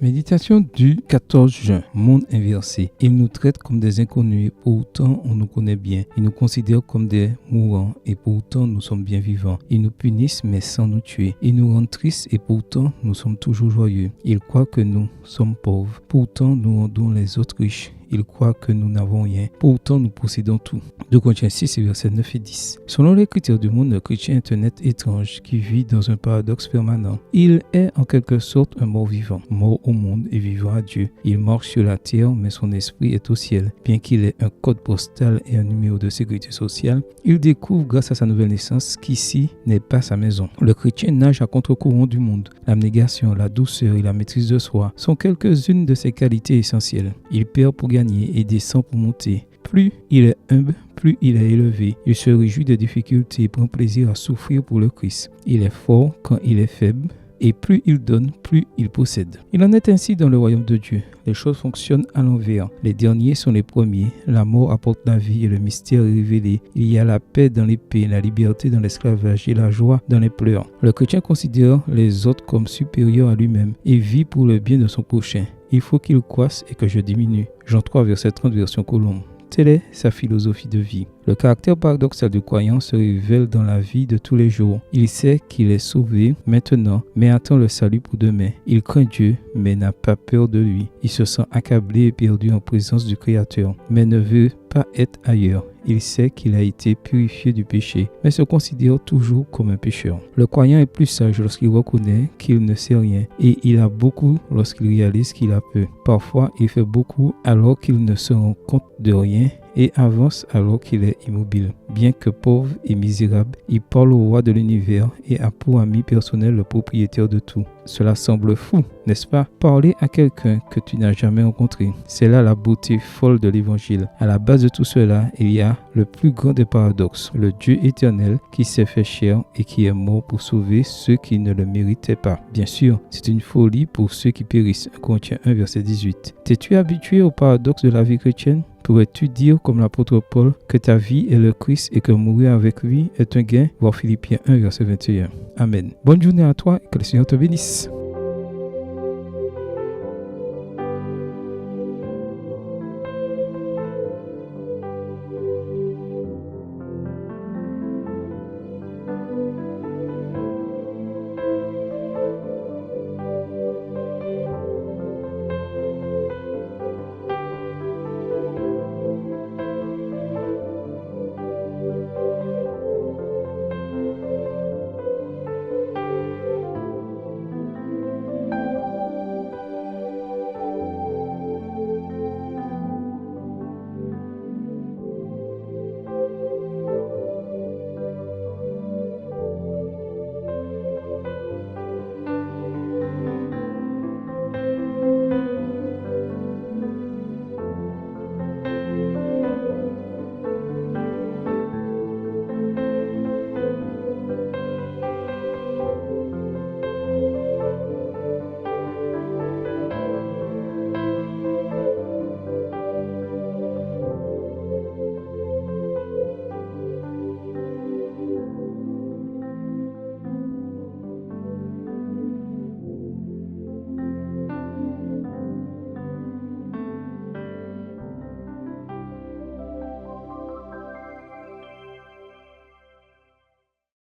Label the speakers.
Speaker 1: Méditation du 14 juin, monde inversé. Il nous traite comme des inconnus, pourtant on nous connaît bien. Il nous considère comme des mourants et pourtant nous sommes bien vivants. Ils nous punissent mais sans nous tuer. Ils nous rendent tristes et pourtant nous sommes toujours joyeux. Ils croient que nous sommes pauvres, pourtant nous rendons les autres riches. Ils croient que nous n'avons rien, pourtant nous possédons tout. 2 Corinthiens 6, versets 9 et 10. Selon les critères du monde, le chrétien est un être étrange qui vit dans un paradoxe permanent. Il est en quelque sorte un mort-vivant, mort au monde et vivant à Dieu. Il marche sur la terre, mais son esprit est au ciel. Bien qu'il ait un code postal et un numéro de sécurité sociale, il découvre grâce à sa nouvelle naissance qu'ici n'est pas sa maison. Le chrétien nage à contre-courant du monde. L'abnégation, la douceur et la maîtrise de soi sont quelques-unes de ses qualités essentielles. Il perd pour gagner et descend pour monter. Plus il est humble, plus il est élevé. Il se réjouit des difficultés et prend plaisir à souffrir pour le Christ. Il est fort quand il est faible. Et plus il donne, plus il possède. Il en est ainsi dans le royaume de Dieu. Les choses fonctionnent à l'envers. Les derniers sont les premiers. La mort apporte la vie et le mystère est révélé. Il y a la paix dans l'épée, la liberté dans l'esclavage et la joie dans les pleurs. Le chrétien considère les autres comme supérieurs à lui-même et vit pour le bien de son prochain. Il faut qu'il croisse et que je diminue. Jean 3, verset 30, version Colombe. Telle est sa philosophie de vie. Le caractère paradoxal du croyant se révèle dans la vie de tous les jours. Il sait qu'il est sauvé maintenant, mais attend le salut pour demain. Il craint Dieu, mais n'a pas peur de lui. Il se sent accablé et perdu en présence du Créateur, mais ne veut pas être ailleurs. Il sait qu'il a été purifié du péché, mais se considère toujours comme un pécheur. Le croyant est plus sage lorsqu'il reconnaît qu'il ne sait rien, et il a beaucoup lorsqu'il réalise qu'il a peu. Parfois, il fait beaucoup alors qu'il ne se rend compte de rien et avance alors qu'il est immobile. Bien que pauvre et misérable, il parle au roi de l'univers et a pour ami personnel le propriétaire de tout. Cela semble fou, n'est-ce pas? Parler à quelqu'un que tu n'as jamais rencontré. C'est là la beauté folle de l'évangile. À la base de tout cela, il y a le plus grand des paradoxes, le Dieu éternel qui s'est fait chair et qui est mort pour sauver ceux qui ne le méritaient pas. Bien sûr, c'est une folie pour ceux qui périssent. 1 Corinthiens 1, verset 18. T'es-tu habitué au paradoxe de la vie chrétienne? Pourrais-tu dire comme l'apôtre Paul que ta vie est le Christ et que mourir avec lui est un gain? Voir Philippiens 1, verset 21. Amen. Bonne journée à toi et que le Seigneur te bénisse.